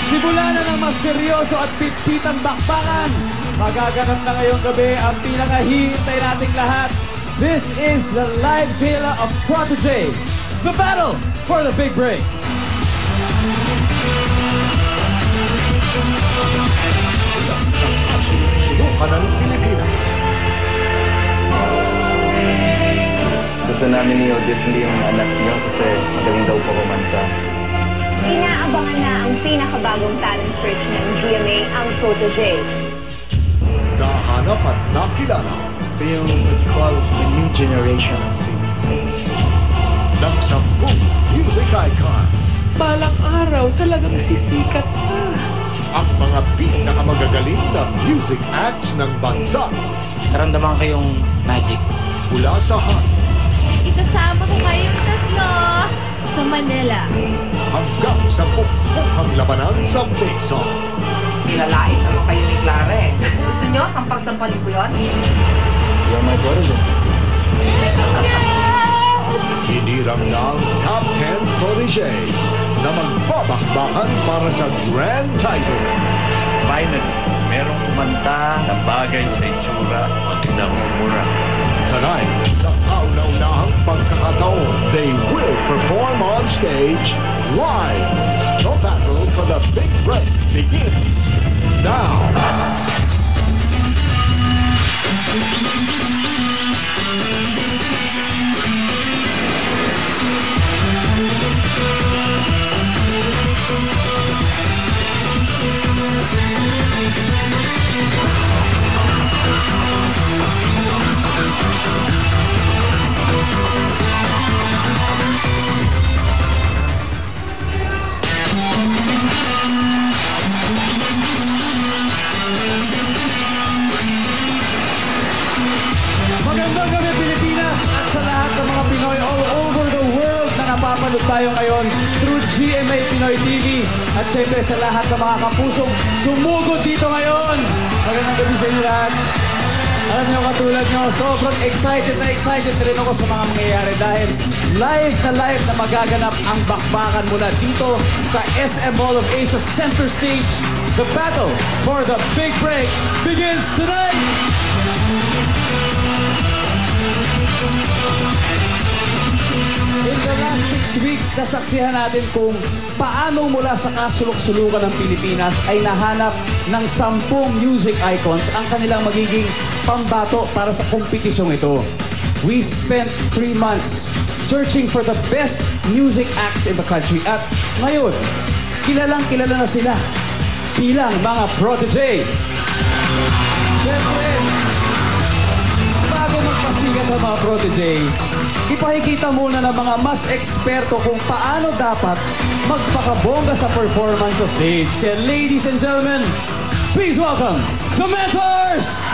Simula na ng mas seryoso at pitpitang bakbakan. Magaganap na ngayong gabi ang pinakahihintay nating lahat. This is the live gala of Protege, the battle for the big break. Sinukan ng Pilipinas. Gusto namin i-audition yung anak niyo kasi magaling daw po kumanta. Inaabangan na ang pinakabagong talent search ng GMA, ang Protege. Nahanap at nakilala. Ito yung called the new generation of singing. Ng 10 music icons. Balang araw talagang sisikat ka. Ang mga pinakamagagaling na music acts ng bansa. Naramdaman kayong magic. Mula sa heart. Isasama ko kayong tatlo sa Manila. Hanggang sa pukpukang labanan sa face-off. Nilalait naman kayo ni Clara eh. Gusto nyo, sampag-sampalin ko yun? You're my protege. Hinirang na ang top 10 proteges na magbabakbakan para sa grand title. Finally, merong kumanta na bagay sa itsura o tinamumura. Tonight, sa kauna-unahang pagkakataon, they will perform on stage live. The battle for the big break begins now. Magandang gabi Pilipinas at sa lahat ng mga Pinoy all over the world na napapanood tayo ngayon through GMA Pinoy TV at syempre sa lahat ng mga kapusong sumugod dito ngayon. Magandang gabi sa inyo lahat. Alam niyo katulad niyo, sobrang excited rin ako sa mga mangyayari dahil live na magaganap ang bakbakan mula dito sa SM Mall of Asia Center Stage. The battle for the big break begins tonight! In the last 6 weeks, nasaksihan natin kung paano mula sa kasulok-sulukan ng Pilipinas ay nahanap ng 10 music icons ang kanilang magiging pambato para sa kompetisyong ito. We spent 3 months searching for the best music acts in the country at ngayon, kilalang-kilala na sila bilang mga protege. Siyempre, bago magpasigat ang mga protege, ipakikita muna ng mga mas eksperto kung paano dapat magpakabongga sa performance sa stage. Kaya ladies and gentlemen, please welcome the Mentors!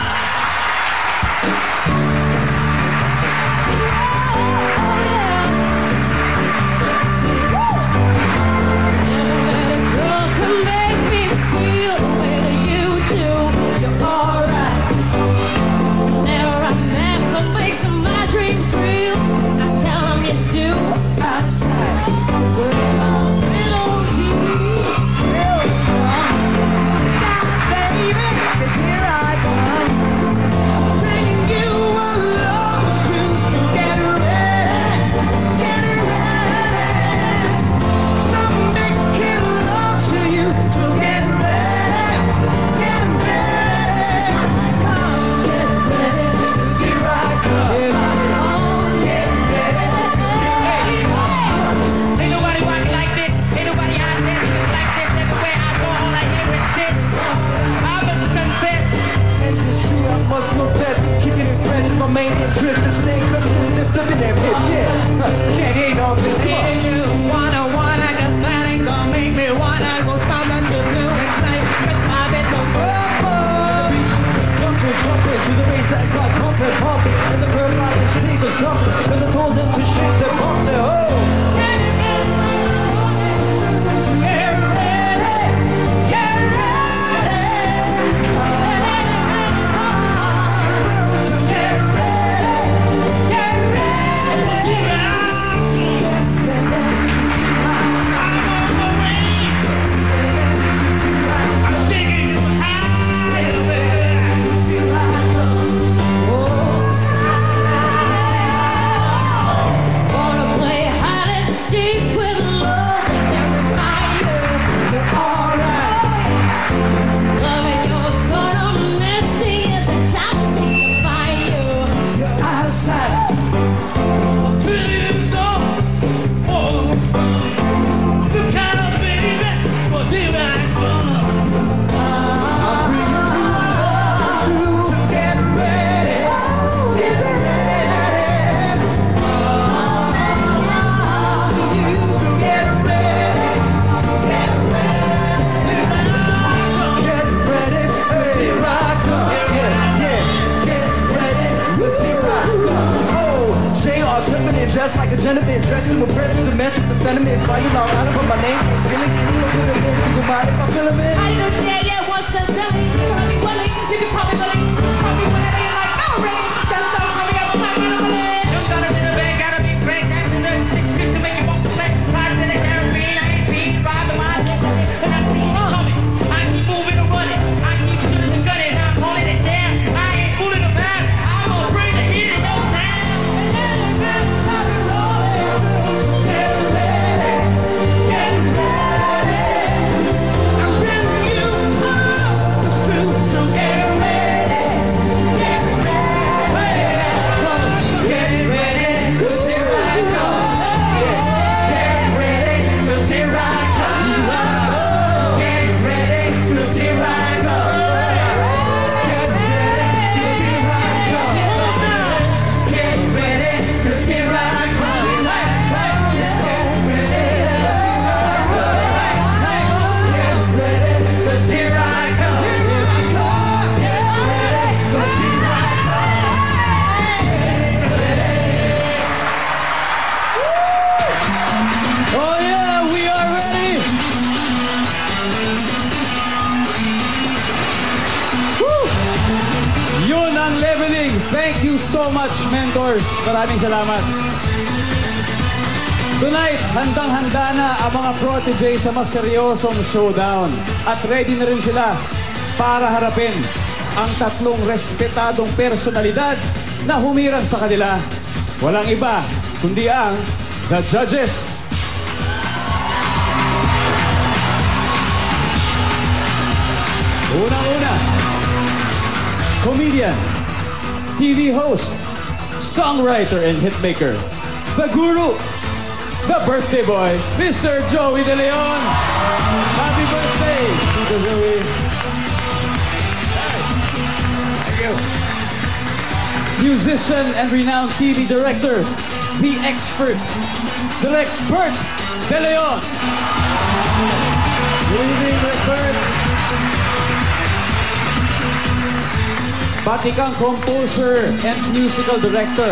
feminine, dressing with breads with the mess with the venomous. Why you long out of my name? Feeling you mind if I feel a man? I don't care, yeah, what's the deal? You call me Willie, you can call me Willie. Call me whatever you like, no really. Just don't call me up, I'm not gonna believe. Don't gotta be the bag, gotta be great. That's the nurse, six feet to make you walk the plank. Five to the carabine, I ain't beat, ride the mind, and I keep coming. I keep moving and running. I keep shooting and gunning, I'm holding it down. I ain't fooling around. I'm gonna bring the heat in no time. Thank you so much, mentors. Maraming salamat. Tonight, handang-handa na ang mga protege sa mas seryosong showdown. At ready na rin sila para harapin ang tatlong respetadong personalidad na humirang sa kanila. Walang iba, kundi ang The Judges. Unang-una, comedian, TV host, songwriter and hitmaker, the guru, the birthday boy, Mr. Joey De Leon. Happy birthday, Tito Joey. Thank you. Musician and renowned TV director, the expert, Direct Bert De Leon. Good evening, Direct Bert. Batikang composer and musical director.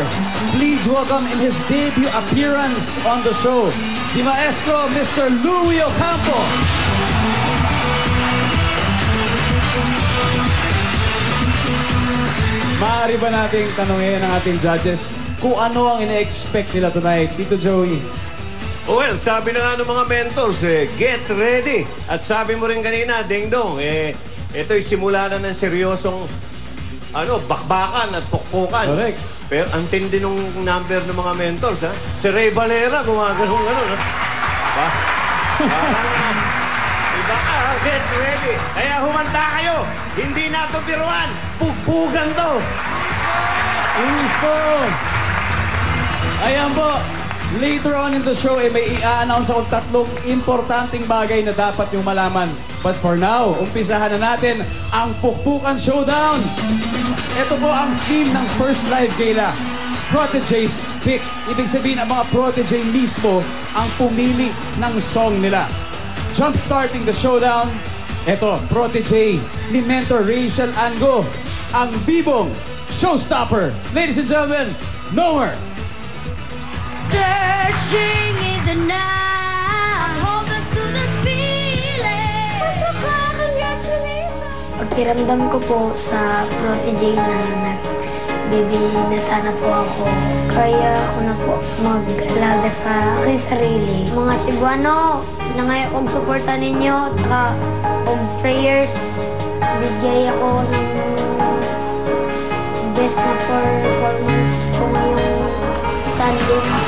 Please welcome in his debut appearance on the show, the maestro, Mr. Louie Ocampo. Maaari ba nating tanungin ang ating judges kung ano ang ina-expect nila tonight? Tito Joey. Well, sabi na nga ng mga mentors, get ready. At sabi mo rin kanina, Ding Dong, ito'y simula na ng seryosong bakbakan at pukpukan. Correct. Pero ang tindi nung number ng mga mentors, ha? Si Ray Valera, gumagalong gano'n, ha? Iba ka, get ready. Kaya humanda kayo. Hindi na ito biruan. Pugpugan to. Gusto. Ayan po. Later on in the show, may i-announce akong tatlong importanteng bagay na dapat yung malaman. But for now, umpisahan na natin ang Pukpukan Showdown. Ito po ang theme ng first live gala, Protege's Pick. Ibig sabihin, ang mga protege mismo ang pumili ng song nila. Jump-starting the showdown, ito, protege ni Mentor Rachel Ango, ang bibong showstopper. Ladies and gentlemen, Nomer. Searching in the night, hold on to the feeling. Congratulations! Pagkiramdam ko po sa protege na nagbibinata na po ako, kaya ako na po mag-alaga sa aking sarili. Mga Cebuano, nangayag og suporta ninyo, taka og prayers, bigay ako ng best na performance ko ngayong Sunday.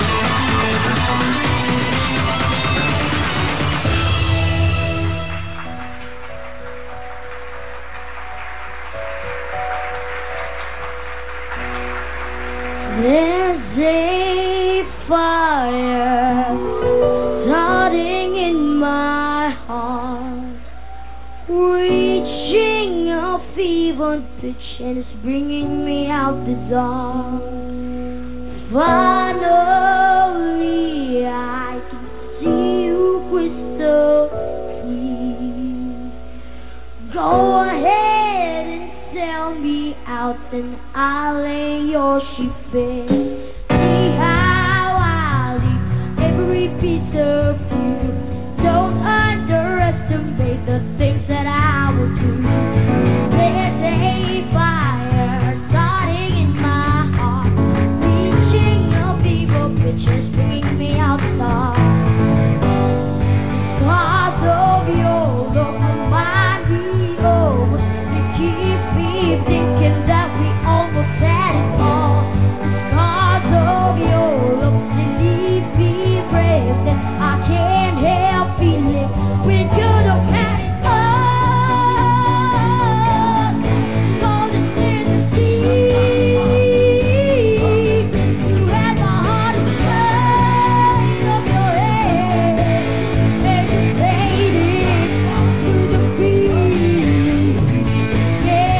There's a fire starting in my heart, reaching a fever pitch, and it's bringing me out the dark. Finally, I can see you crystal clear. Go ahead and sell me out, and I'll lay your ship bare. See how I'll every piece of you. Don't underestimate the things that I will do. There's a fire starting in my heart, reaching a fever pitch is bringing me out the top. The scars of your love remind me of us. They keep me thinking that we almost had it all. The scars of your love, they leave me breathless. I can't help feeling we could have had it all. Golden in the deep, you had my heart inside of your head, and you played it to the beat. Yeah,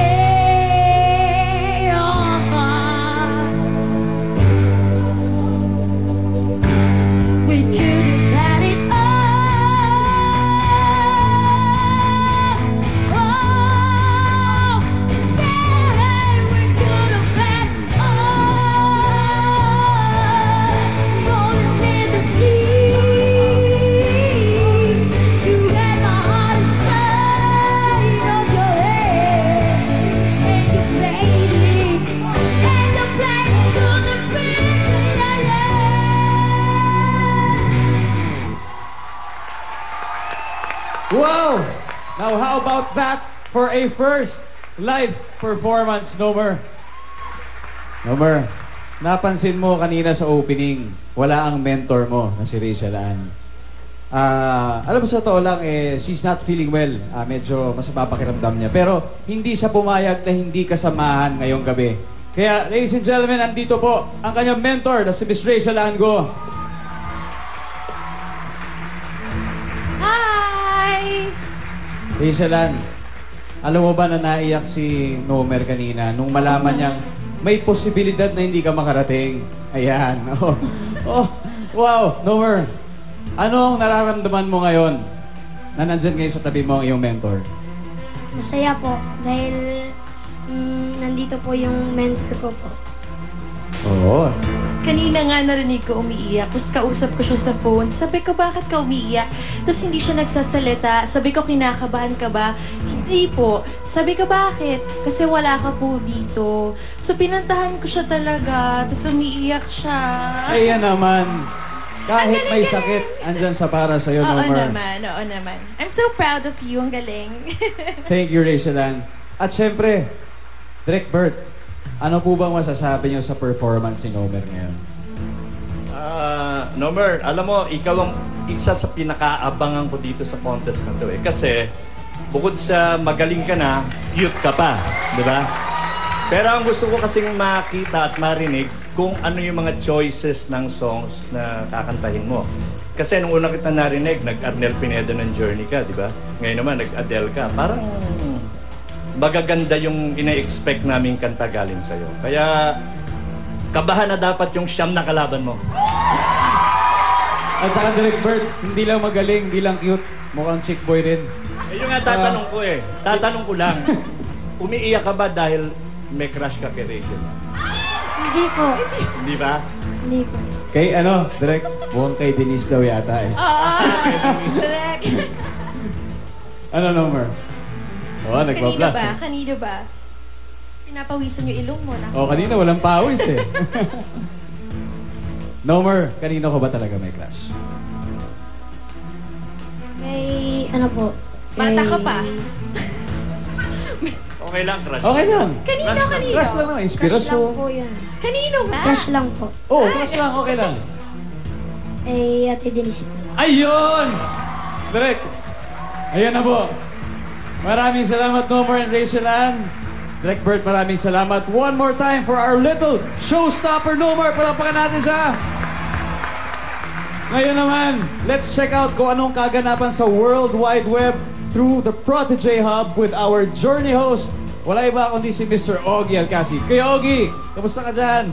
we could have had it all. Oh, yeah, we could have had it all. Rolling in the deep, you had my heart inside of your head, and you played it, and you played it to the beat. Wow! Now, how about that for a first live performance, Nomer? Nomer, napansin mo kanina sa opening, wala ang mentor mo na si Rachel Ann. Alam mo, sa totoo lang, she's not feeling well. Medyo masama pakiramdam niya. Pero hindi siya pumayag na hindi kasamahan ngayong gabi. Kaya, ladies and gentlemen, andito po ang kanyang mentor na si Miss Rachel Ann Go. Hi! Rachel Ann, alam mo ba na naiyak si Nomer kanina nung malaman niyang may posibilidad na hindi ka makarating? Ayan. Oh, oh, wow, Nomer. Anong nararamdaman mo ngayon na nandyan ngayon sa tabi mo ang iyong mentor? Masaya po dahil nandito po yung mentor ko po. Oo. Kanina nga narinig ko umiiyak, tapos kausap ko siya sa phone. Sabi ko, bakit ka umiiyak? Tapos hindi siya nagsasalita. Sabi ko, kinakabahan ka ba? Hindi po. Sabi ko, bakit? Kasi wala ka po dito. So pinantahan ko siya talaga, tapos umiiyak siya. Ayan naman. Kahit may sakit, andyan sa para sa'yo, Oo Nomer. naman, oo naman. I'm so proud of you, ang galing. Thank you, Rachel Ann. At syempre, Direk Bert, ano po bang masasabi niyo sa performance ni Nomer ngayon? Nomer, alam mo, ikaw ang isa sa pinakaabangan ko dito sa contest na to eh. Kasi, bukod sa magaling ka na, cute ka pa. Di ba? Pero ang gusto ko kasing makita at marinig kung ano yung mga choices ng songs na kakantahin mo. Kasi nung una kita narinig, nag-Arnel Pineda ng Journey ka, di ba? Ngayon naman, nag-Adele ka. Parang magaganda yung ina-expect naming kanta galing sa'yo. Kaya, kabahan na dapat yung siyam na kalaban mo. At saka Direk Bert, hindi lang magaling, hindi lang cute. Mukhang chick boy rin. Eh, yung nga tatanong ko eh. Tatanong ko lang. Umiiyak ka ba dahil may crush ka kay Rachel? Hindi po. Hindi ba? Hindi po. Kay ano, Direk? Mukhang kay Denise daw yata eh. Oo, correct. Ano, Nomer? Oo, Kanino nagpa-plus ba? eh. Kanino ba? Pinapawisan yung ilong mo na. Oh, kanina walang pawis eh. Nomer, kanino ko ba talaga may crush? Kay, ano po? Bata ka pa. Okay lang, crush. Okay lang. Kanino, kanino? Crush lang naman, Crush inspirasyon. lang po yun. Kanino nga? Crush lang po. Oh, crush lang, okay lang. Kay Ate Denise po. Ayun! Direk, ayan na po. Maraming salamat, Nomer and Rachel Ann. Direk Bert, maraming salamat. One more time for our little showstopper, Nomer. Palapakan natin siya. Ngayon naman, let's check out kung anong kaganapan sa World Wide Web through the Protege Hub with our journey host. Wala iba kundi si Mr. Ogie Alcasi. Kuya Ogie, kamusta ka dyan?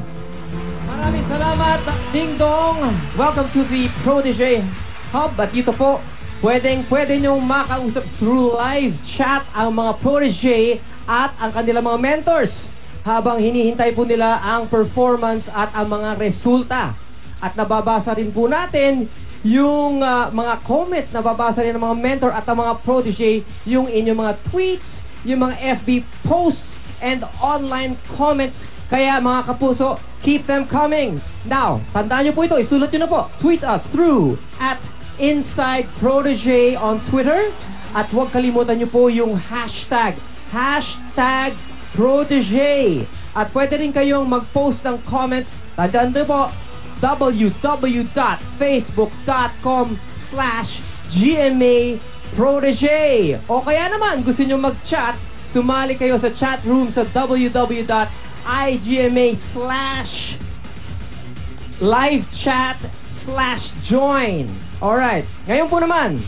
Maraming salamat, Ding Dong. Welcome to the Protege Hub. At dito po, pwede nyong makausap through live chat ang mga protege at ang kanilang mga mentors habang hinihintay po nila ang performance at ang mga resulta. At nababasa rin po natin yung mga comments na babasa rin ng mga mentor at ang mga protege, yung inyong mga tweets, yung mga FB posts, and online comments. Kaya mga kapuso, keep them coming. Now, tandaan nyo po ito, isulat nyo na po. Tweet us through @InsideProtege on Twitter. At huwag kalimutan nyo po yung hashtag Protege. At pwede rin kayong mag-post ng comments. Tandaan nyo po, www.facebook.com/GMA-Protege. O kaya naman, gusto nyo mag-chat, sumali kayo sa chat room sa www.igma/livechat/join. Alright, ngayon po naman,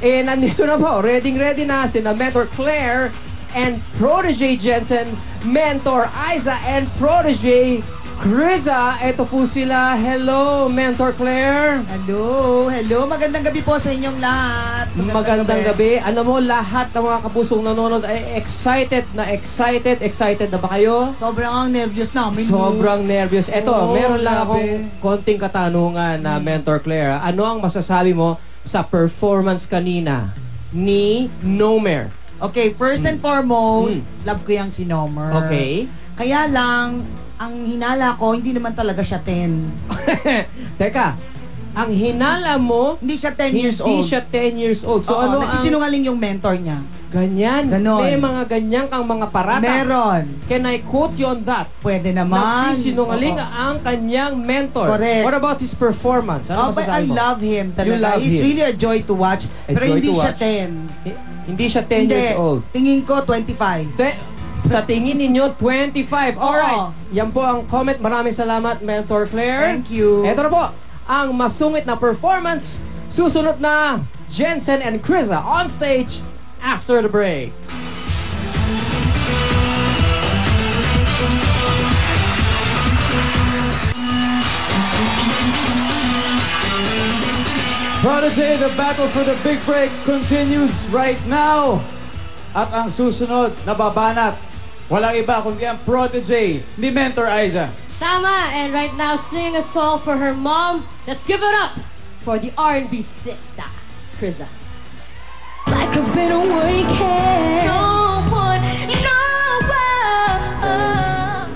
nandito na po, ready na sina Mentor Claire and Protege Jensen, Mentor Aiza and Protege Criza. Ito po sila. Hello, Mentor Claire. Hello. Magandang gabi po sa inyong lahat. Magandang gabi. Alam mo, lahat ng mga kapusong nanonood ay excited na ba kayo? Sobrang nervous namin. Sobrang nervous. Ito, meron lang akong konting katanungan na Mentor Claire. Ano ang masasabi mo sa performance kanina ni Nomer? Okay, first and foremost, love ko yung si Nomer. Okay. Kaya lang, ang hinala ko, hindi naman talaga siya 10. Teka, ang hinala mo, hindi siya 10 years old. Hindi siya 10 years old. So ano nagsisinungaling yung mentor niya. Ganyan. Ganon. May mga ganyan kang mga parata. Meron. Can I quote you on that? Pwede naman. Nagsisinungaling ang kanyang mentor. Correct. What about his performance? Ano masasabi mo? I love him talaga. You love He's him. really a joy to watch. Pero hindi siya 10. Hindi siya 10 years old. Tingin ko 25. Sa tingin ninyo, 25. Alright. Yan po ang comment. Maraming salamat, Mentor Claire. Thank you. Ito na po, ang masungit na performance. Susunod na Jensen and Criza on stage after the break. Protege, the battle for the big break continues right now. At ang susunod na babanat, walang iba kundi ang Protege ni Mentor Aiza. Tama, and right now sing a song for her mom. Let's give it up for the R&B sister, Criza. Like I've been awakened. No one, no one.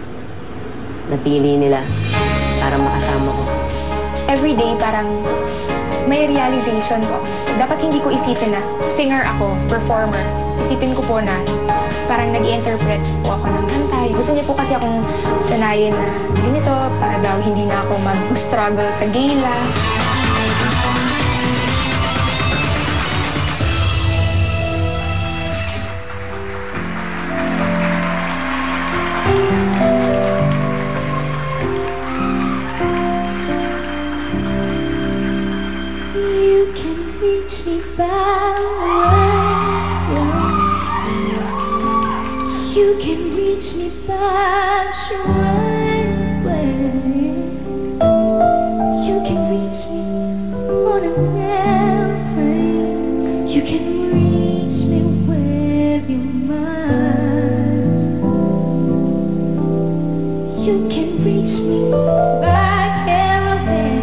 Napili nila para makasama ko. Everyday parang may realization po. Dapat hindi ko isipin na singer ako, performer. Isipin ko po na parang nag-interpret po ako ng kanta. Gusto niya po kasi akong sanayin na ganito para daw hindi na ako mag-struggle sa gala. You can reach me by you can reach me by right way. You can reach me on a mountain. You can reach me with your mind. You can reach me by caravan.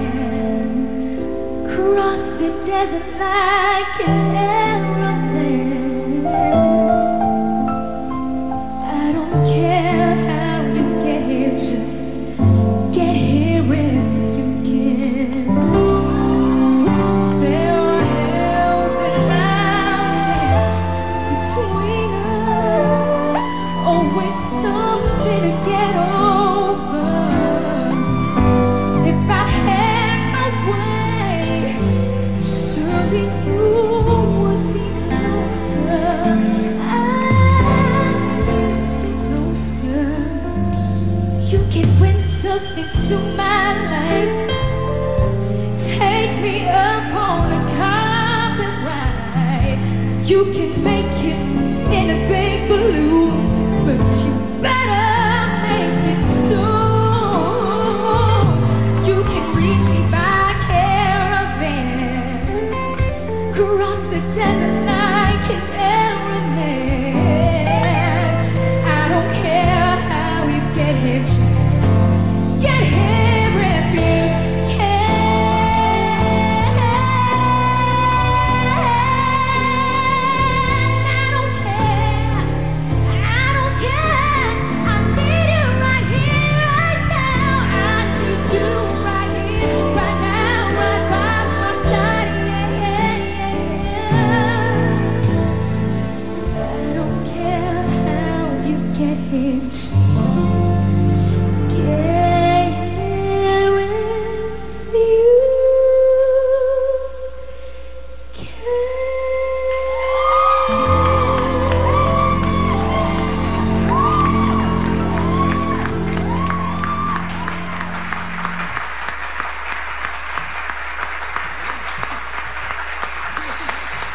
Cross the desert like an aeroplane. I don't care how you get here, just get here if you can. There are hills and mountains between us, always something to get over. If I had my way, surely you would be closer. You can bring something to my life. Take me up on a carpet ride. You can make it in a big balloon, but you better make it soon. You can reach me by caravan, cross the desert like an aeroplane. I don't care how you get here, just get here if you can.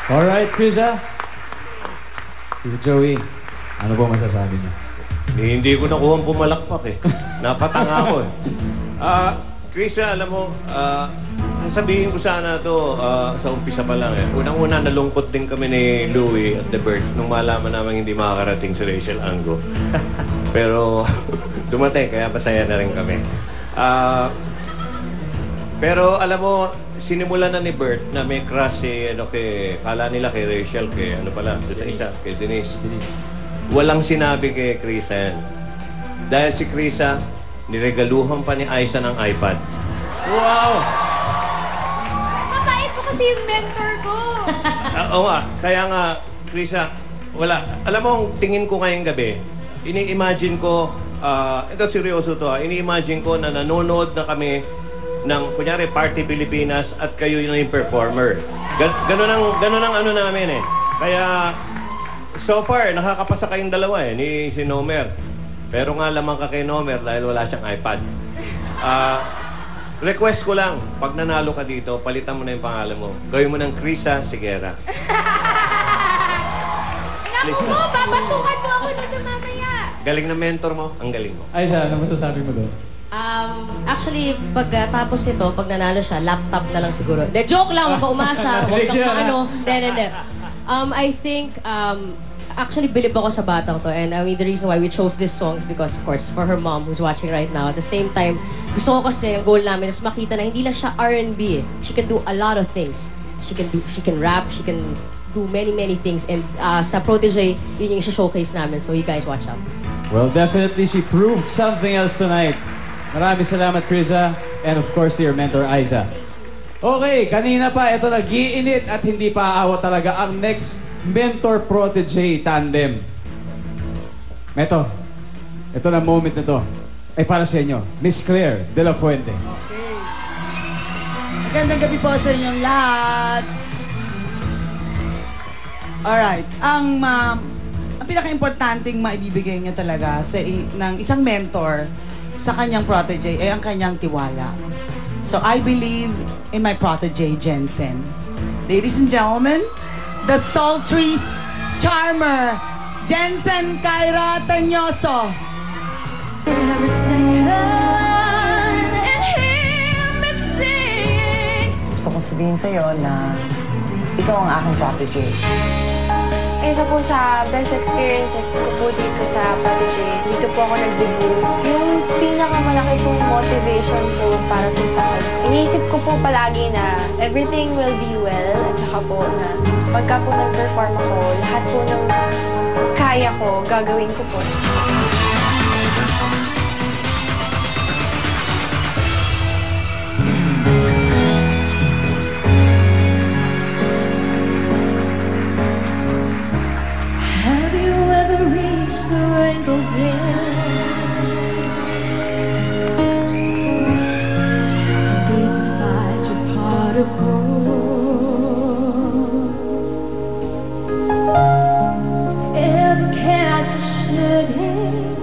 Alright, Krisa. Joey, ano po masasabi niyo? Hindi ko nakuha ang pumalakpak eh. Napatanga ako eh. Krisa, alam mo, sasabihin ko sana to sa umpisa pa lang eh. Unang-una, nalungkot din kami ni Louie at The Bird nung malaman namin hindi makakarating si Rachel Ango. Pero dumating, kaya masaya na rin kami. Pero alam mo, sinimulan na ni Bert na may crush si, kala nila kay Rachel, kay kay Denise. Walang sinabi kay Krisa yan. Dahil si Krisa, niregaluhan pa ni Aiza ng iPad. Wow! Mabait po kasi yung mentor ko. Oo nga. Kaya nga, Krisa, wala. Alam mo, ang tingin ko ngayong gabi, ini-imagine ko, ito seryoso to ini-imagine ko na nanonood na kami ng, kunyari, Party Pilipinas at kayo yung performer. Ganun ang ano namin eh. Kaya, so far, nakakapasa kayong dalawa eh, ni si Nomer. Pero nga lamang ka kay Nomer dahil wala siyang iPad. Request ko lang, pag nanalo ka dito, palitan mo na yung pangalan mo. Gawin mo ng Krisa Sigera. Naku mo, babatukan mo ako nito mamaya. Galing na mentor mo, ang galing mo. Aiza, ano masasabi mo doon? Actually, pagkatapos nito, pag nanalo siya, laptop na lang siguro. De, joke lang, huwag ka umasa, huwag kang paano. Hindi. I think, actually, bilib ako sa batang to. And I mean, the reason why we chose this song is because, of course, for her mom who's watching right now. At the same time, gusto ko kasi, ang goal namin is makita na hindi lang siya R&B. She can do a lot of things. She can rap, she can do many things. And sa Protege, yun yung showcase namin. So you guys watch out. Well, definitely she proved something else tonight. Maraming salamat, Krisa. And of course, to your mentor, Aiza. Okay, kanina pa, ito nag-iinit at hindi pa aawat talaga ang next mentor-protege tandem. Meto, ito na moment na to ay para sa inyo, Miss Claire de la Fuente. Okay. Magandang gabi po sa inyong lahat. Alright, ang pinaka-importanting maibibigay niya talaga ng isang mentor sa kanyang protege ay ang kanyang tiwala. So I believe in my protege, Jensen. Ladies and gentlemen, the sultry charmer, Jensen Kyra Tanyoso. Every second and hear me sing. Gusto kong sabihin sa'yo na ikaw ang aking protege. Isa po sa best experiences ko po dito sa Protege, dito po ako nag-debut. Yung pinakamalaki kong motivation po para po sa akin. Iniisip ko po palagi na everything will be well at saka po na pagka po nag-perform ako, lahat po ng kaya ko, gagawin ko po. Rainbows and did you find your pot of gold? Ever catch a shooting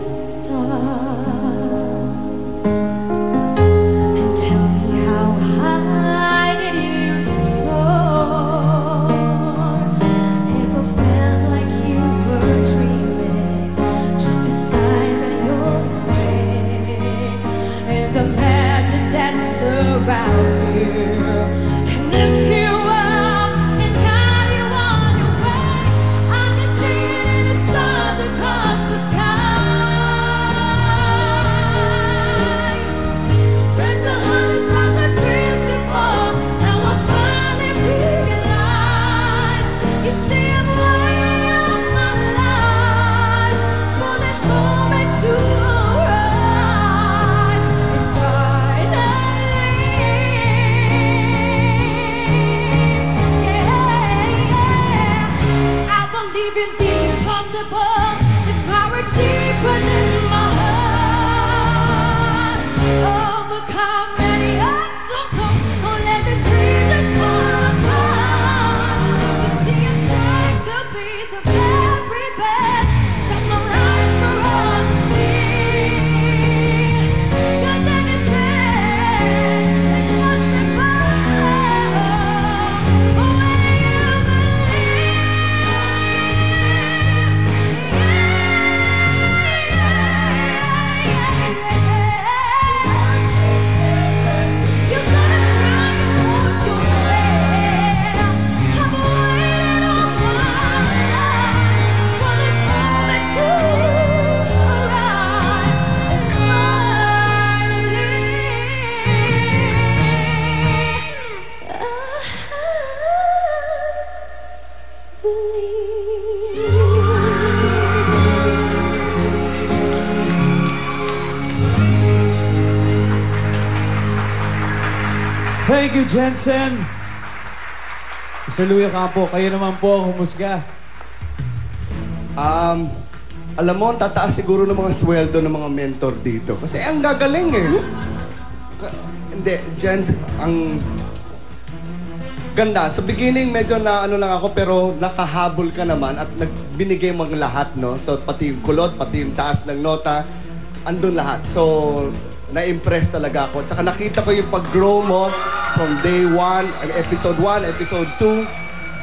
Thank you, Jensen. Mr. Louie Campo, kayo naman po, humusga. Alam mo, tataas siguro ng mga sweldo ng mga mentor dito. Kasi ang gagaling eh. Hindi, Jens, ang ganda. Sa beginning, medyo na ano lang ako, pero nakahabol ka naman at binigay mo ang lahat, no? So, pati yung kulot, pati yung taas ng nota, andun lahat. So, na-impress talaga ako. Tsaka nakita ko yung pag-grow mo from day 1, episode 1, episode 2.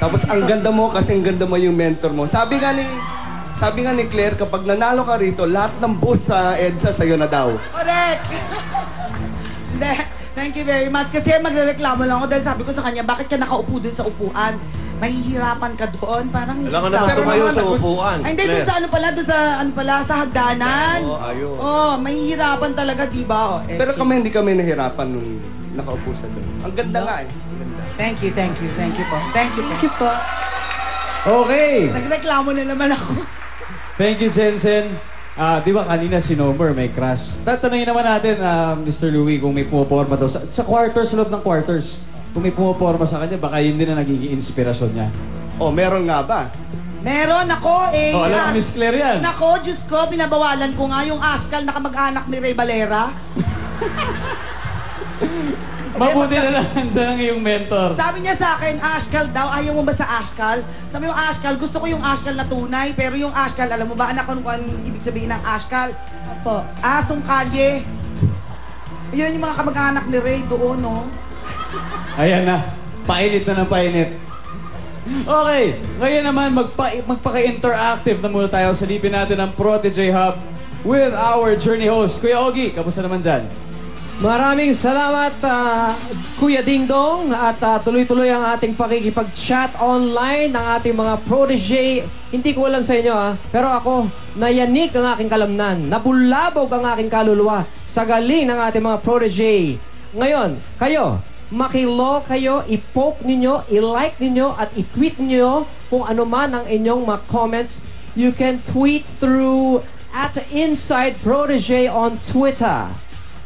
Tapos ang ganda mo kasi ang ganda mo yung mentor mo. Sabi nga ni Claire, kapag nanalo ka rito, lahat ng booth sa EDSA sa'yo na daw. Correct! Hindi. Thank you very much. Kasi magrereklamo lang ako dahil sabi ko sa kanya, bakit ka nakaupo dun sa upuan? Mahihirapan ka doon. Parang... Alam ka naman tumayo sa upuan. Ay, hindi, dun sa ano pala, sa hagdanan. Oo, ayun. Oh, mahihirapan talaga, di ba? Oh, Pero hindi kami nahirapan nung nakaupo sa doon. Ang ganda nga eh. Ang ganda. Thank you po. Thank you po. Okay. Nagreklamo na naman ako. Thank you, Jensen. Di ba kanina si Nomer may crush? Tatanungin naman natin, Mr. Louie, kung may pumaporma daw sa quarters, sa loob ng quarters. Kung may pumaporma sa kanya, baka yun din na nagiging inspirasyon niya. Oh, meron nga ba? Meron ako eh. Oh, alam ko, Miss Claire yan. Nako, Diyos ko, binabawalan ko nga yung Ashcal na kamag-anak ni Ray Valera. Mabuti na lang dyan ang iyong mentor. Sabi niya sa akin, Ashcal daw, ayaw mo ba sa Ashcal? Sabi yung Ashcal, gusto ko yung Ashcal na tunay, pero yung Ashcal, alam mo ba, anak ko kung anong ibig sabihin ng Ashcal? Opo. Asong kalye. Yun yung mga kamag-anak ni Ray doon, no? Ayan na. Painit na ng painit. Okay. Ngayon naman, magpaka-interactive na muna tayo. Silipin natin ang Protege Hub with our journey host. Kuya Ogie, kamusta naman dyan? Maraming salamat, Kuya Ding Dong. At tuloy-tuloy ang ating pakikipag-chat online ng ating mga protege. Hindi ko alam sa inyo, pero ako, nayanik ang aking kalamnan. Nabulabog ang aking kaluluwa sa galing ng ating mga protege. Ngayon, kayo, makilog kayo, i-poke ninyo, i-like ninyo, at i-tweet ninyo kung ano man ang inyong mga comments. You can tweet through @InsideProtege on Twitter.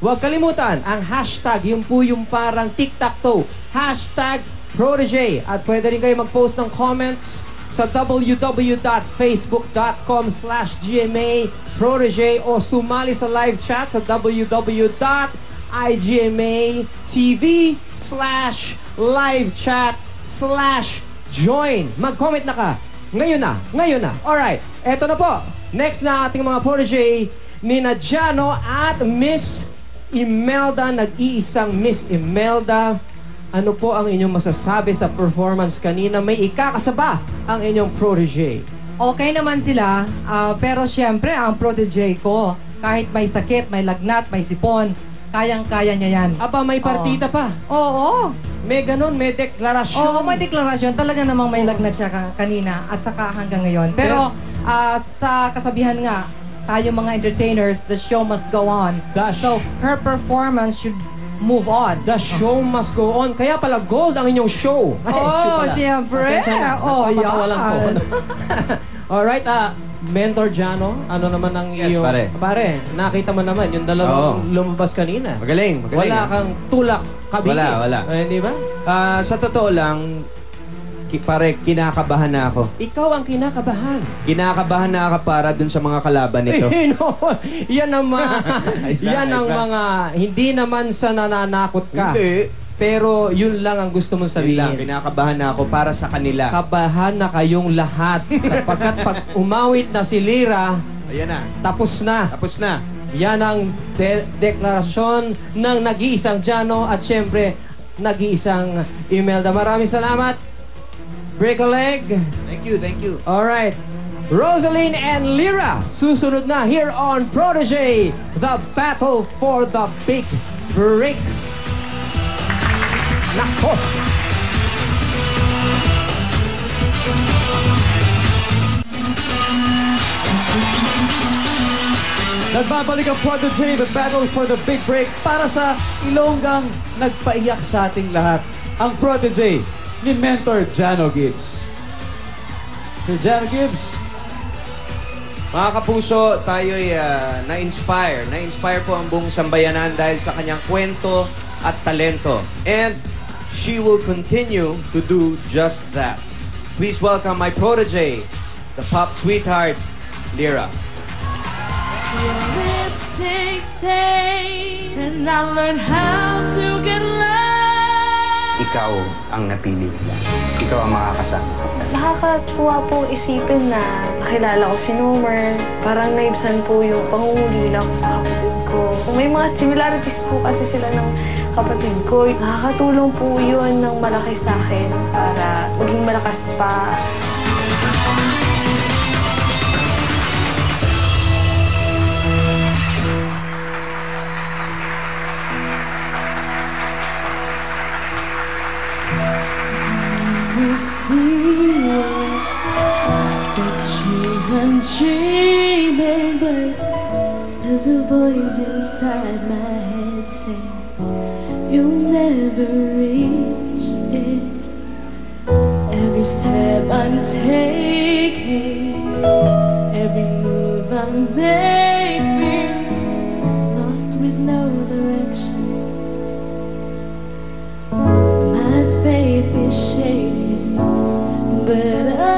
Huwag kalimutan, ang hashtag, yun po yung parang tic-tac-toe. Hashtag Protege. At pwede rin kayo mag-post ng comments sa www.facebook.com/GMA Protege o sumali sa live chat sa www.igmatv/livechat/join. Mag-comment na ka. Ngayon na. Alright, eto na po. Next na ating mga Protege ni Jano at Miss Imelda, nag-iisang Miss Imelda. Ano po ang inyong masasabi sa performance kanina? May ikakasaba ang inyong protege. Okay naman sila, pero syempre ang protege ko, kahit may sakit, may lagnat, may sipon, kayang-kaya niya yan. Aba, may partida pa. Oo. May ganun, may deklarasyon. Oo, may deklarasyon. Talaga namang may lagnat siya kanina at saka hanggang ngayon. Pero sa kasabihan nga, tayo mga entertainers, the show must go on. So, her performance should move on. The show must go on. Kaya pala gold ang inyong show. Oh, siyempre. Oh, yan. Alright, Mentor Jano, ano naman ang iyong... Pare, nakita mo naman yung dalawang lumabas kanina. Magaling. Wala kang tulak kabili. Wala. Hindi ba? Sa totoo lang, pare, kinakabahan na ako. Ikaw ang kinakabahan. Kinakabahan na ako para dun sa mga kalaban nito. Yan naman. Yan ang mga, hindi naman sa nananakot ka. Hindi. Pero yun lang ang gusto mong sabihin. Kinakabahan na ako para sa kanila. Kabahan na kayong lahat. Sapagkat pag umawit na si Lyra, ayan na. Tapos na. Yan ang deklarasyon ng nag-iisang Jano at syempre, nag-iisang Imelda. Maraming salamat. Break a leg. Thank you. Alright. Rosaline and Lyra, susunod na here on Protege, the battle for the big break. Nako! Nagbabalik ang Protege, the battle for the big break para sa Ilonggang nagpaiyak sa ating lahat. Ang Protege ni Mentor Jano Gibbs. Sir Jano Gibbs. Mga kapuso, tayo'y na-inspire. Na-inspire po ang buong sambayanan dahil sa kanyang kwento at talento. And she will continue to do just that. Please welcome my protege, the pop sweetheart, Lyra. Your lipstick stained, and I learned how to get love. Ikaw ang napili nila. Ikaw ang makakasama. Nakakatuwa po isipin na nakilala ko si Nomer. Parang naibsan po yung pangungulila ko sa kapatid ko. May mga similarities po kasi sila ng kapatid ko. Nakakatulong po yun ng malaki sa akin para maging malakas pa. You see that I'm dreaming, but there's a voice inside my head saying you'll never reach it. Every step I'm taking, every move I make feels lost with no direction. My faith is shaking, but I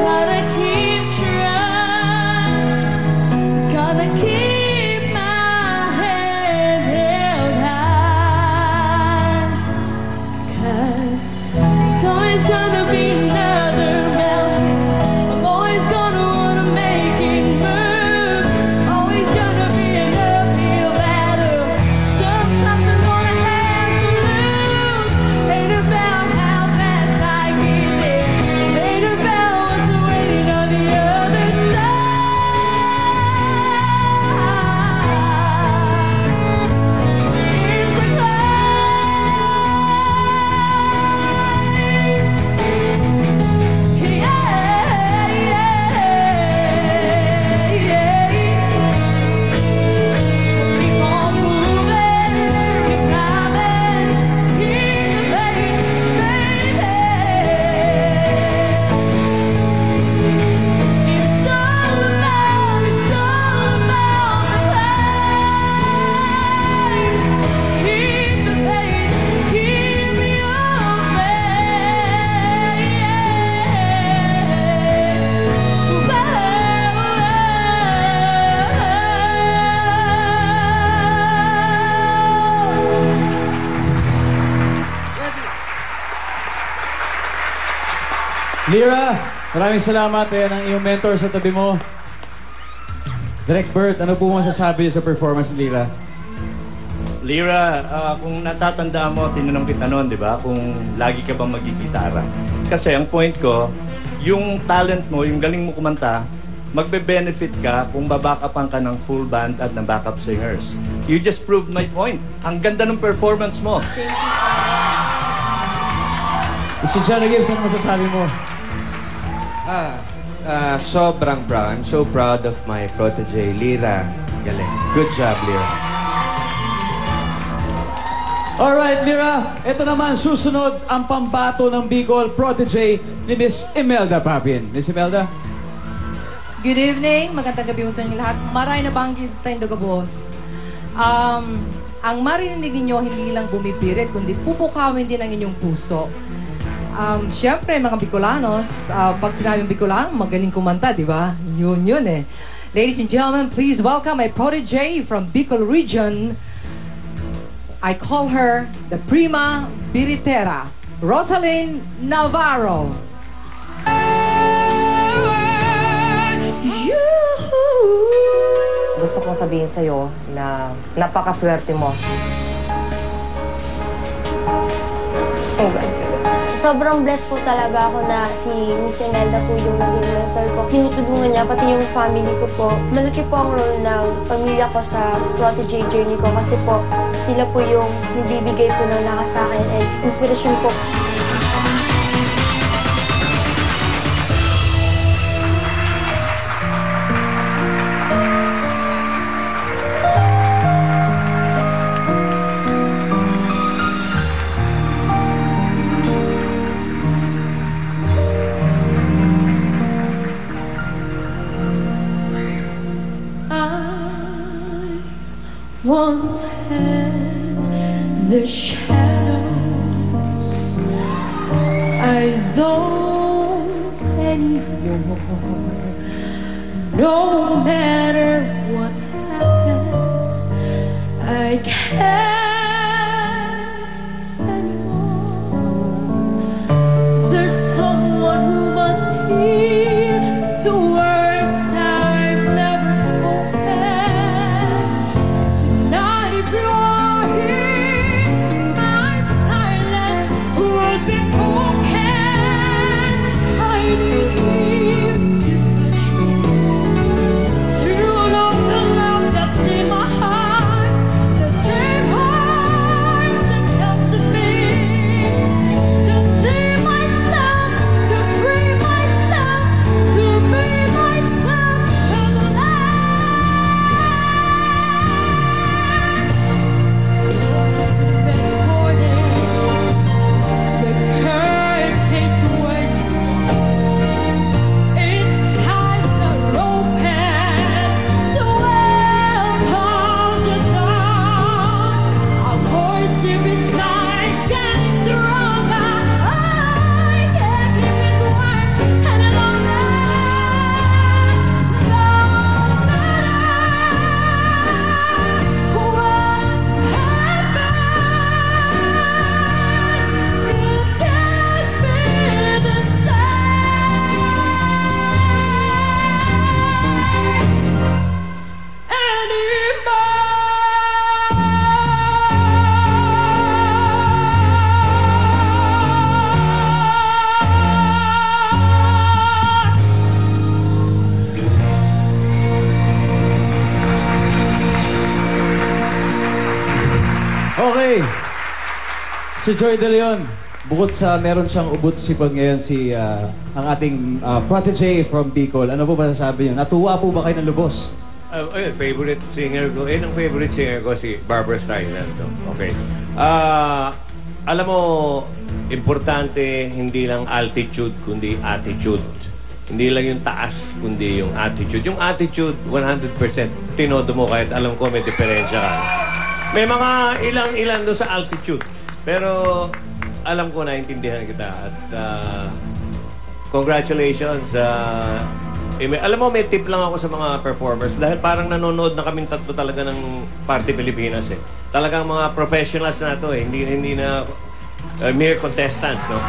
gotta keep trying, gotta keep my head held high, 'cause there's always gonna be another mountain. I'm always gonna wanna make it move, always gonna be an uphill battle. Sometimes I'm gonna have to lose. Ain't about how fast I get there, ain't about what's waiting on the other side. It's a keep on moving, keep climbing, keep the faith, baby. It's all about the climb. Keep the faith, keep me Lyra, maraming salamat. Ayan ang iyong mentor sa tabi mo. Direk Bert, ano po masasabi niyo sa performance ni Lyra? Lyra, kung natatandaan mo, tinanong kita noon, di ba? Kung lagi ka bang magigitara. Kasi ang point ko, yung talent mo, yung galing mo kumanta, magbe-benefit ka kung babackupan ka ng full band at ng backup singers. You just proved my point. Ang ganda ng performance mo. Mr. Johnny Gibbs, ano masasabi mo? Sobrang proud. I'm so proud of my protege, Lyra. Galing. Good job, Lyra. Alright, Lyra, ito naman susunod ang pambato ng Bicol protege ni Miss Imelda Papin. Miss Imelda? Good evening. Magandang gabi po sa inyo lahat. Maray na banggi sa Saindoga Boss. Ang marinig ninyo hindi lang bumipirit, kundi pupukawin din ang inyong puso. Siyempre, mga Bicolanos, pag sinabing Bicolano, magaling kumanta, di ba? Yun eh. Ladies and gentlemen, please welcome my protege from Bicol region. I call her the Prima Biritera, Rosalyn Navarro. Gusto kong sabihin sa'yo na napakaswerte mo. Sobrang blessed po talaga ako na si Miss Imelda po yung naging mentor ko. Tinutulungan niya, pati yung family ko po. Malaki po ang role ng pamilya ko sa protege journey ko kasi po sila po yung nagbibigay po ng lakas sa akin and inspiration po. Once had the shadows I don't anymore. No matter what happens, I can't anymore. There's someone who must hear the words I've never spoken. Tonight, if you're here, my silence will be broken. I need you to touch me, to know the love that's in my heart, the same heart that tells me to see myself, to free myself, to be myself to the last. The curtains were drawn. It's time to open to welcome the dawn. Our voices beside getting stronger. I can't keep it quiet any longer. No matter what Okay. Si Joy De Leon, bukod sa meron siyang ubot sipon ngayon ang ating protege from Bicol. Ano po masasabi niyo? Natuwa po ba kayo ng lubos? Favorite singer ko. Ang favorite singer ko si Barbara Streisand. Okay. Alam mo, importante hindi lang altitude, kundi attitude. Hindi lang yung taas, kundi yung attitude. Yung attitude, 100% tinodo mo kahit alam ko may diferensya ka. May mga ilang doon sa altitude. Pero alam ko, naintindihan kita. At congratulations. Alam mo, may tip lang ako sa mga performers. Dahil parang nanonood na kaming tatlo talaga ng Party Pilipinas. Talagang mga professionals na to. Hindi na mere contestants. No?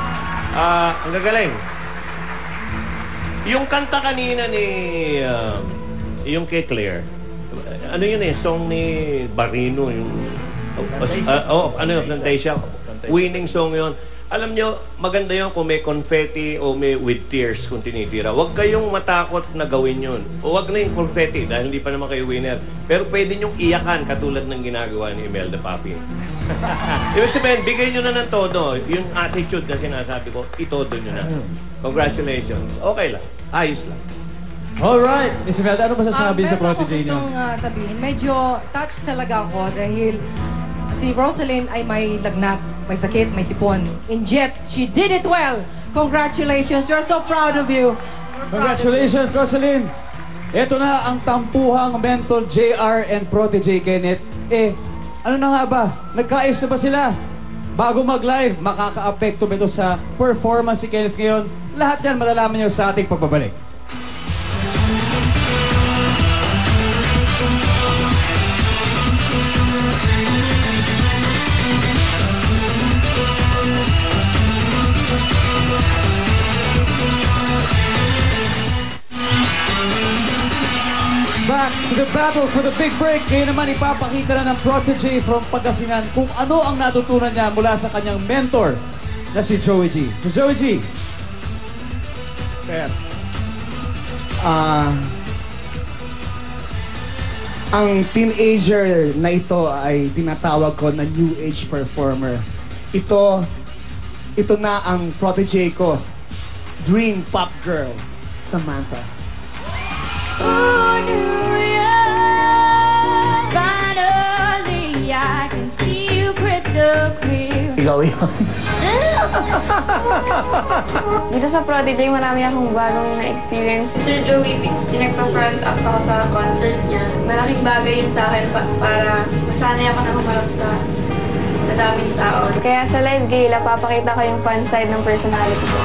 Ang gagaling. Yung kanta kanina ni... yung kay Claire. Ano yun song ni Barrino, yung... ano yung Fantasia? Winning song yun. Alam nyo, maganda yun kung may confetti o may with tears kung tinitira. Huwag kayong matakot na gawin yun. O huwag na yung confetti dahil hindi pa naman kayo winner. Pero pwede nyong iyakan katulad ng ginagawa ni Imelda Papi. Ibig sabihin, bigay nyo na ng todo. Yung attitude na sinasabi ko, itodo nyo na. Congratulations. Okay lang. Ayos lang. Alright. Miss Imelda, ano masasabi sa protege niyo? Meron ako gustong sabihin. Medyo touched talaga ako dahil si Rosaline ay may lagnat, may sakit, may sipon. And yet, she did it well. Congratulations. We're so proud of you. Congratulations, Rosaline. Ito na ang tampuhang mentor JR and protege Kenneth. Ano na nga ba? Nagkaayos na ba sila? Bago mag-live, makaka-apekto ba ito sa performance si Kenneth ngayon? Lahat yan malalaman niyo sa ating pagbabalik. Back to the battle for the big break. Ngayon naman ipapakita na ng protege from Pangasinan kung ano ang natutunan niya mula sa kanyang mentor na si Joey G. So Joey G. Sir, ang teenager na ito ay tinatawag ko na new age performer. Ito na ang protege ko, dream pop girl, Samantha. Finally, I can see you crystal clear. Ikaw yun. Dito sa Prodigy, marami akong bagong na-experience. Sir Joey, pinagpa-front up ako sa concert niya. Malaking bagay yun sa akin para masanay ako na humarap sa madami taon. Kaya sa live gala, papakita ko yung fun side ng personality ko.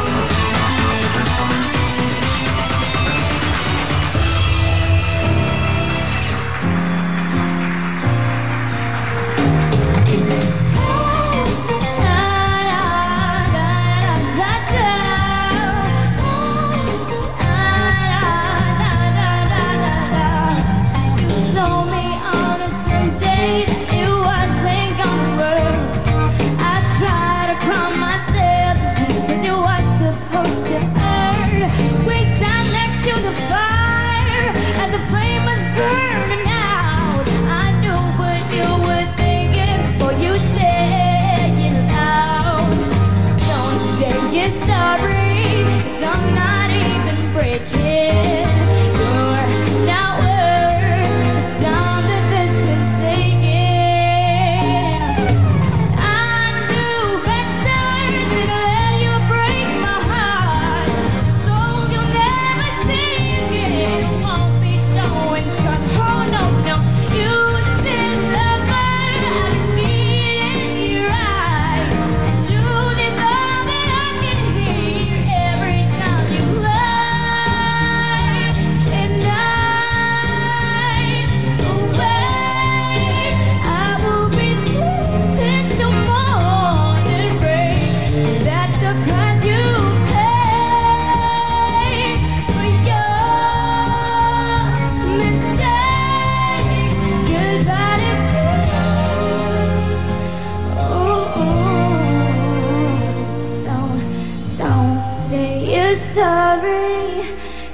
Sorry,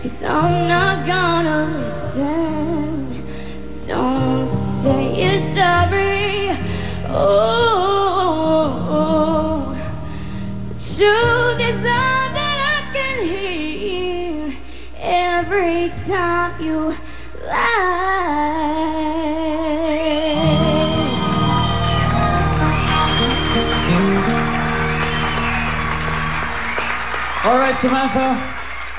'cause I'm not gonna listen. Don't say you're sorry. Oh, the truth is all that I can hear every time you lie. Alright, Samantha.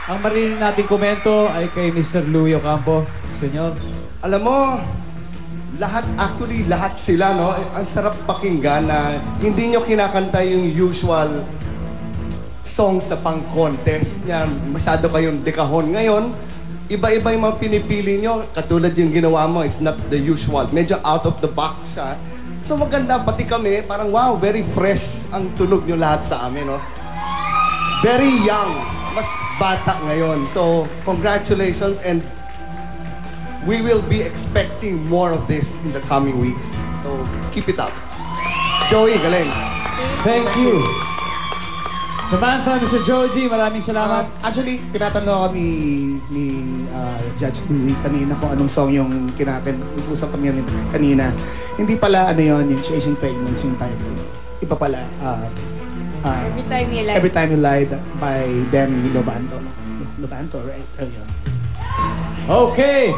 Ang marinig nating komento ay kay Mr. Louie Ocampo. Senyor. Alam mo, lahat sila, no? Ang sarap pakinggan na hindi nyo kinakanta yung usual songs na pang-contest niyan. Masyado kayong dekahon. Ngayon, iba-iba yung mga pinipili nyo. Katulad yung ginawa mo, it's not the usual. Medyo out of the box siya. So maganda, pati kami, parang wow, very fresh ang tunog nyo lahat sa amin, no? Very young. Mas bata ngayon. So, congratulations and we will be expecting more of this in the coming weeks. So, keep it up. Joey, galing. Thank you. Samantha, Mr. Joji, maraming salamat. Actually, tinatanong ako ni Judge Louie kanina kung anong song yung usap kami kanina. Hindi pala ano yun, yung Chasing Pavements yung title. Iba pala, Every Time You Lied. Every Time You Lied by Demi Lovato. Lovato, right? Okay.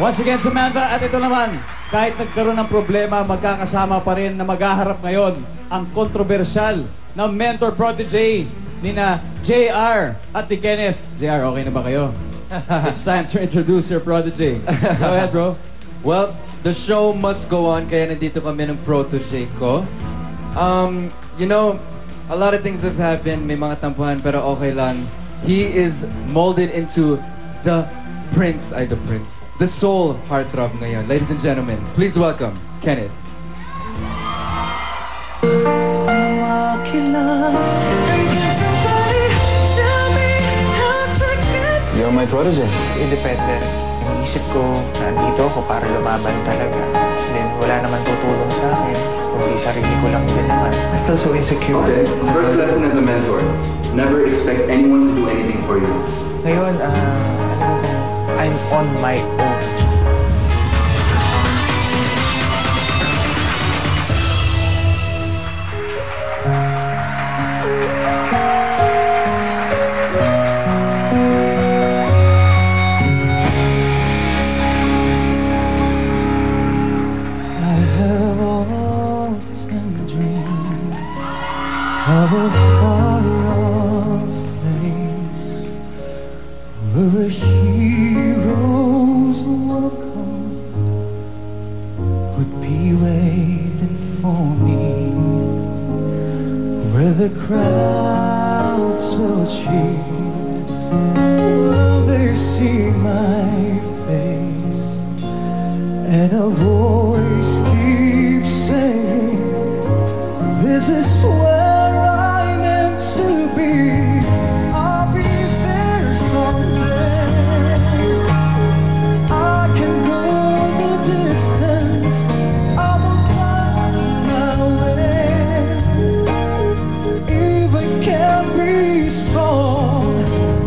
Once again, Samantha, at ito naman, kahit nagkaroon ng problema, magkakasama pa rin na maghaharap ngayon ang kontrobersyal na mentor protege ni na JR at ni Kenneth. JR, okay na ba kayo? It's time to introduce your protege. Go ahead, bro. Well, the show must go on, kaya nandito kami ng protege ko. You know, a lot of things have happened, may mga tampuhan, pero okay lang. He is molded into the Prince, the soul heartthrob ngayon. Ladies and gentlemen, please welcome Kenneth. You're my protege. Independence. Iniisip ko, nandito ako para lumaban talaga. Then wala naman tutulong sa akin. Kundi sarili ko lang din naman. I feel so insecure. Okay, first lesson as a mentor. Never expect anyone to do anything for you. Ngayon, I'm on my own. Of a far-off place where heroes welcome would be waiting for me. the crowds will cheer? Will they see my face? And a voice keeps saying, this is where I meant to be. I'll be there someday. I can go the distance. I will find my way. If I can't be strong,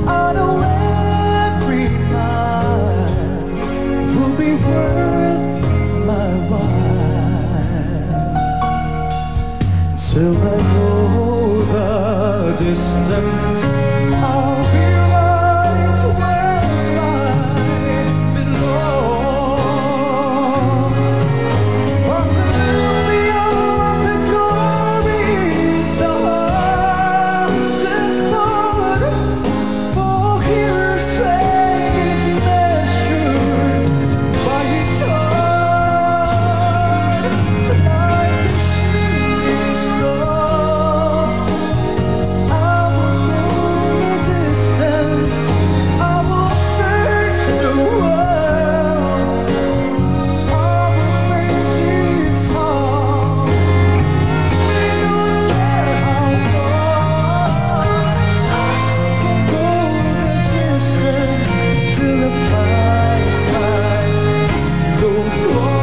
I know every mile will be worth my while. Till I know the distance, I'll be right where I belong. From the beyond the glory is the hardest part. For heroes face measured by his heart. Like a shooting star, I will go the distance. I will search the world. I will face its heart. No matter how far, I can go the distance till the fight goes on.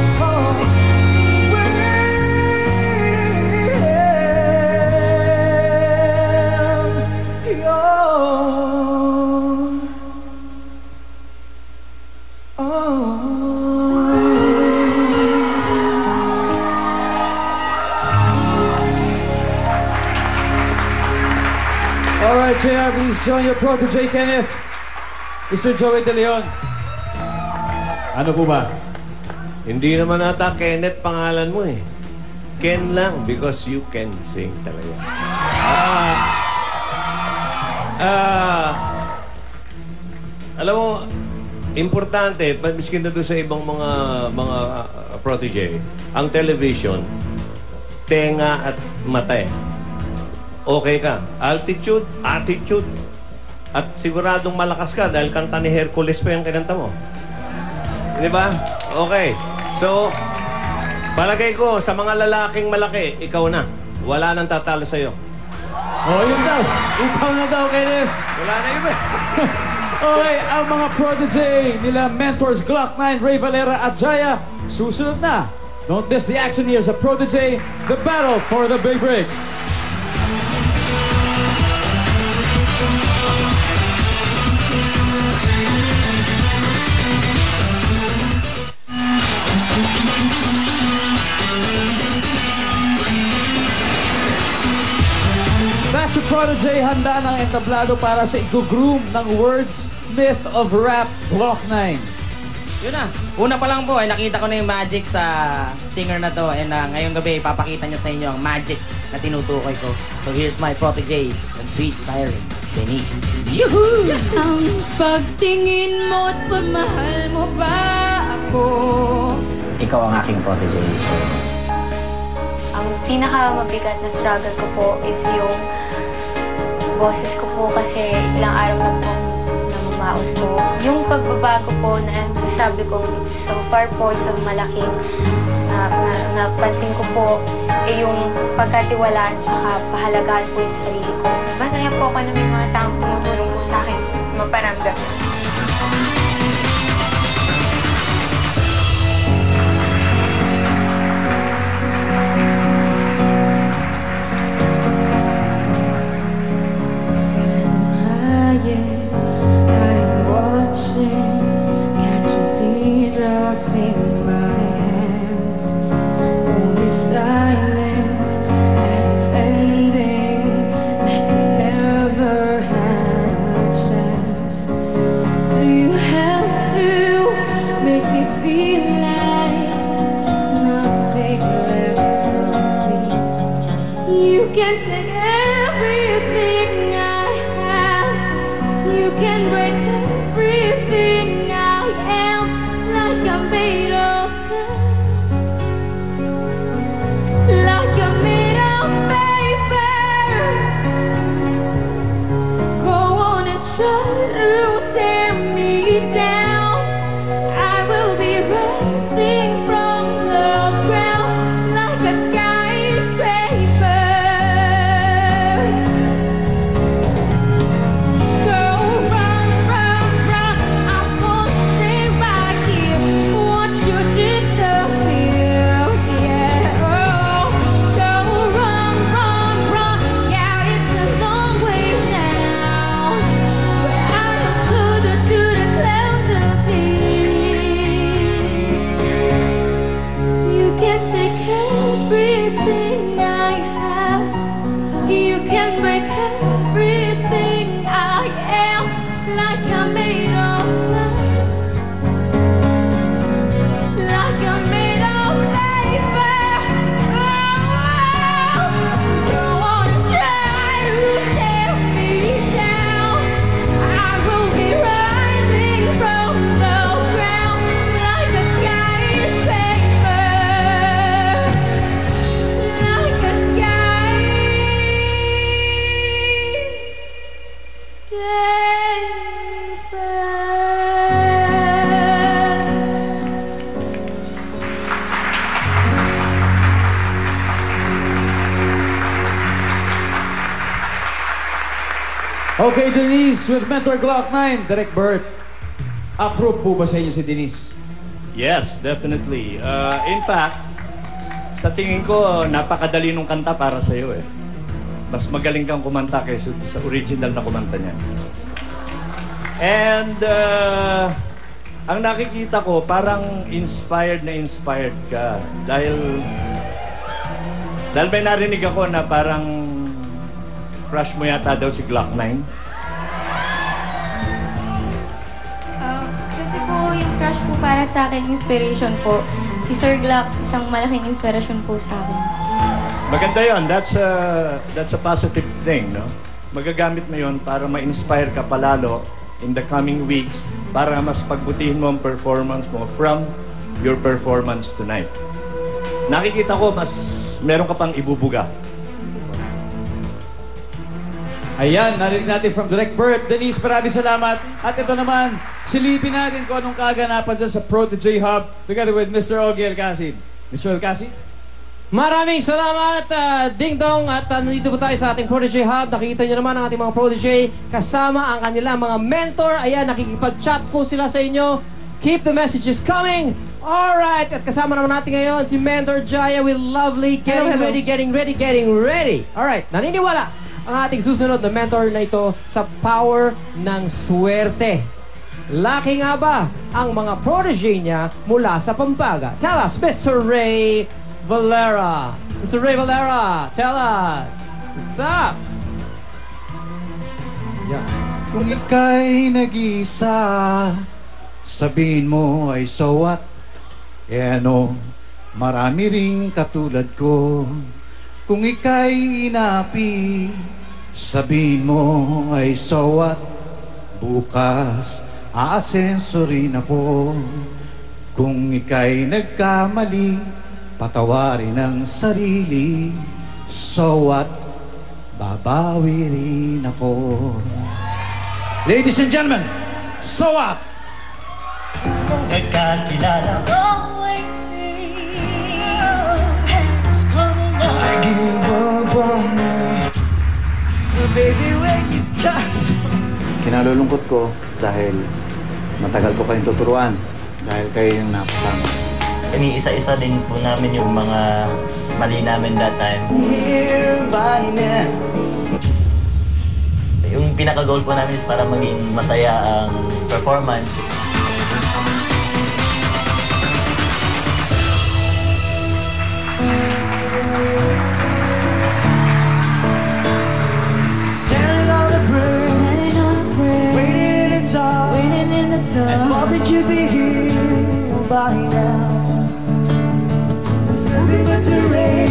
All right, JR, please join your protege, Kenneth. Mr. Joey De Leon. Ano po ba? Hindi naman ata Kenneth pangalan mo eh. Ken lang because you can sing talaga. Alam mo, importante, miskin na doon sa ibang mga protege, ang television, tenga at mata eh. Okay ka. Altitude, attitude, at siguradong malakas ka dahil kanta ni Hercules pa yung kinanta mo. Di ba? Okay. So, palagay ko, sa mga lalaking malaki, ikaw na. Wala nang tatalo sa'yo. Oh, yun daw. Ikaw na daw, Kenneth. Wala na iba. Okay, ang mga protege nila mentors Glock 9, Ray Valera at Jaya, susunod na. Don't miss the action here sa Protege, the battle for the big break. Back to Protege, handa ng entablado para sa i-groom ng wordsmith of rap, Glock 9. Yun na. Una pa lang po, nakita ko na yung magic sa singer na to. And ngayong gabi, ipapakita niya sa inyo ang magic na tinutukoy ko. So here's my protege, the sweet siren, Denise. Yuhuu! Ang pagtingin mo at pagmahal mo ba ako? Ikaw ang aking protege, so... Ang pinakamabigat na struggle ko po is yung boses ko po kasi ilang araw na po namamaos po. Yung pagbabago po na masasabi kong so far po isang malaking napansin ko po yung pagkatiwalaan tsaka pahalagaan po yung sarili ko. Masaya po ako na may mga taong tumutulong po sa akin maparamdam. I'm watching, catching teardrops in my hands. Only silence as it's ending, like we never had a chance. Do you have to make me feel like there's nothing left of me? You can take everything I have. You can break everything I am, like I'm made of glass, like I'm made of paper. Okay, Denise, with Mentor Glock 9, Direk Bert, approve po ba sa inyo si Denise? Yes, definitely. In fact, sa tingin ko, napakadali nung kanta para sa iyo eh. Mas magaling kang kumanta kaysa sa original na kumanta niya. And ang nakikita ko, parang inspired ka. Dahil may narinig ako na parang crush mo yata daw si Glock 9. Kasi po, yung crush po para sa akin, inspiration po. Si Sir Glock, isang malaking inspiration po sa akin. Maganda yun. That's a positive thing, no? Magagamit mo yun para ma-inspire ka palalo in the coming weeks para mas pagbutihin mo ang performance mo from your performance tonight. Nakikita ko, mas meron ka pang ibubuga. Ayan, narinig natin from Direk Bert. Denise, maraming salamat. At ito naman, silipin natin kung anong kaganapan dyan sa Protege Hub together with Mr. Ogie Alcacid. Mr. Alcacid? Maraming salamat, Ding Dong. At nandito po tayo sa ating Protege Hub. Nakikita nyo naman ang ating mga Protege kasama ang kanilang mga mentor. Ayan, nakikipag-chat po sila sa inyo. Keep the messages coming. Alright, at kasama naman natin ngayon si Mentor Jaya with Lovely. Getting ready. Alright, naniniwala ang ating susunod na mentor na ito sa power ng swerte. Laki nga ba ang mga protege niya mula sa Pampanga? Tell us, Mr. Ray Valera. Mr. Ray Valera, tell us. What's up? Yeah. Kung ika'y nag-iisa, sabihin mo ay so what? Eh ano, marami ring katulad ko. Kung ika'y inapi, sabihin mo ay so what? Bukas, aasenso rin ako. Kung ika'y nagkamali, patawarin ang sarili. So what? Babawi rin ako. Ladies and gentlemen, so what? Nagkakilala Always be. I give up on you. Baby, when you touch. Kinalulungkot ko dahil matagal ko kayong tuturuan dahil kayo yung napasama. Ini-isa-isa din po namin yung mga mali namin that time. Here by now. Yung pinaka-goal po namin is para maging masaya ang performance. Standing on the bridge, waiting in the dark, and what did you be here by now? There's nothing but the rain,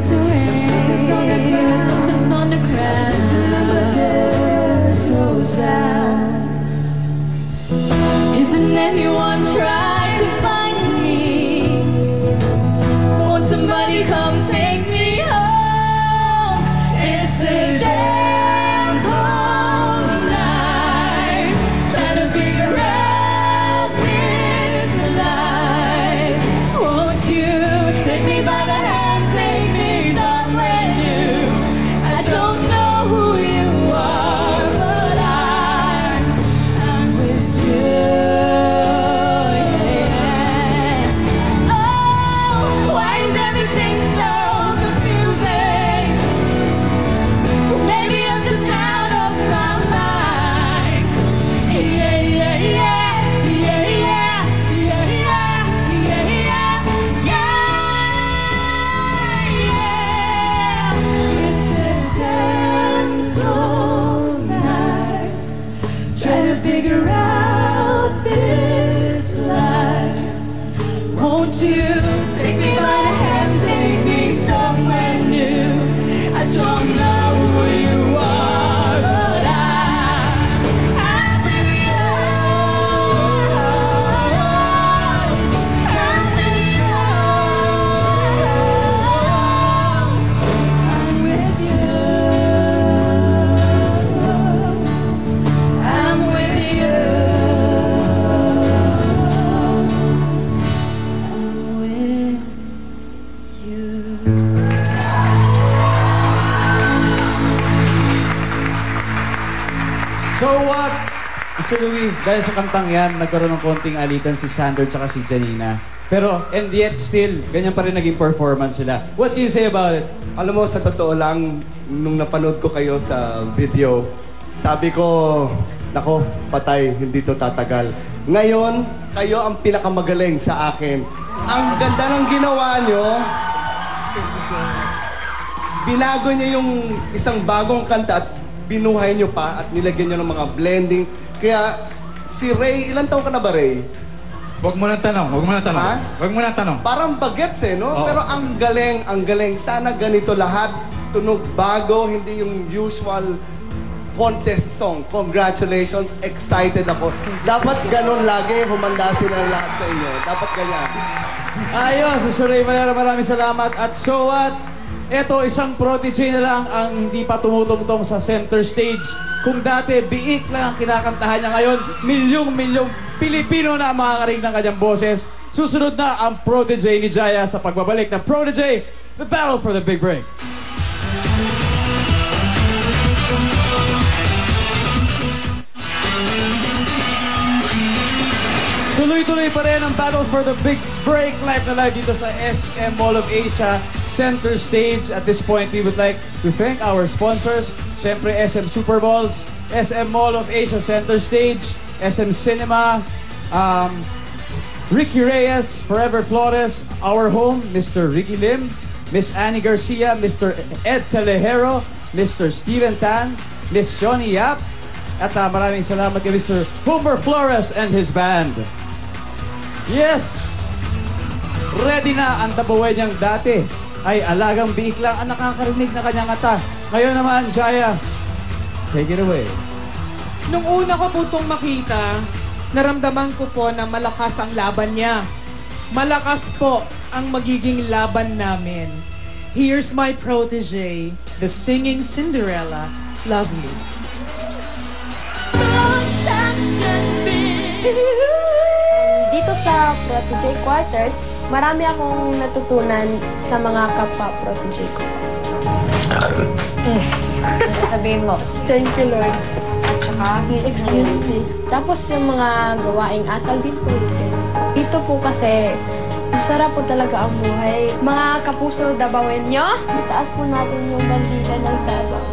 Pieces on the ground, Listen to the day slows down. Isn't anyone trying to find me? Won't somebody come take me home? It's a damn cold night, trying to figure out this life. Won't you take me by the hand, take me somewhere? So what? Mr. Louie, dahil sa kantang yan, nagkaroon ng konting alitan si Sander tsaka si Janina. Pero, and yet still, ganyan pa rin naging performance sila. What can you say about it? Alam mo, sa totoo lang, nung napanood ko kayo sa video, sabi ko, nako, patay, hindi to tatagal. Ngayon, kayo ang pinakamagaling sa akin. Ang ganda ng ginawa nyo. Binago niya yung isang bagong kanta at binuhay nyo pa at nilagyan nyo ng mga blending. Kaya, si Ray, ilan taon ka na ba, Ray? Huwag mo nang tanong, huwag mo nang tanong. Ha? Huwag mo nang tanong. Parang bagets no? Oo. Pero ang galing. Sana ganito lahat. Tunog bago, hindi yung usual contest song. Congratulations, excited ako. Dapat ganun lagi, humanda sila lahat sa inyo. Dapat ganyan. Ayos, Sir Ray Valera, maraming salamat. At so what? Ito, isang protege na lang ang hindi pa tumutungtong sa center stage. Kung dati, biik lang ang kinakantahan niya ngayon, milyong Pilipino na ang makakaring ng kanyang boses. Susunod na ang protege ni Jaya sa pagbabalik ng Protege, The Battle for the Big Break. Tuloy-tuloy pa rin ang Battle for the Big Break live na live dito sa SM Mall of Asia Center Stage. At this point, we would like to thank our sponsors. Siyempre, SM Super Balls, SM Mall of Asia Center Stage, SM Cinema, Ricky Reyes, Forever Flores, Our Home, Mr. Ricky Lim, Miss Annie Garcia, Mr. Ed Telejero, Mr. Steven Tan, Miss Johnny Yap, at maraming salamat kay Mr. Homer Flores and his band. Yes! Ready na ang tabuhay niyang dati. Ay alagang biik lang ang nakakarinig na kanyang ata. Ngayon naman, Jaya, take it away. Nung una ko po itong makita, naramdaman ko po na malakas ang laban niya. Malakas po ang magiging laban namin. Here's my protege, the singing Cinderella, Lovely. Dito sa Protege Quarters, marami akong natutunan sa mga kapwa-protege ko. Sabihin mo, thank you, Lord. At saka, His beauty. Tapos yung mga gawaing asal dito. Dito po kasi, masarap po talaga ang buhay. Mga kapuso, dabawin nyo. Itaas po natin yung bandila ng Davao.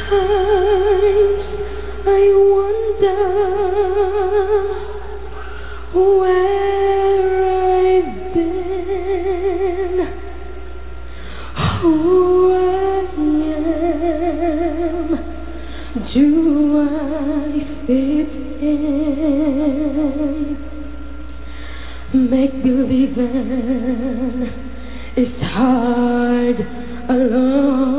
Sometimes I wonder where I've been, who I am. Do I fit in? Make believing is hard alone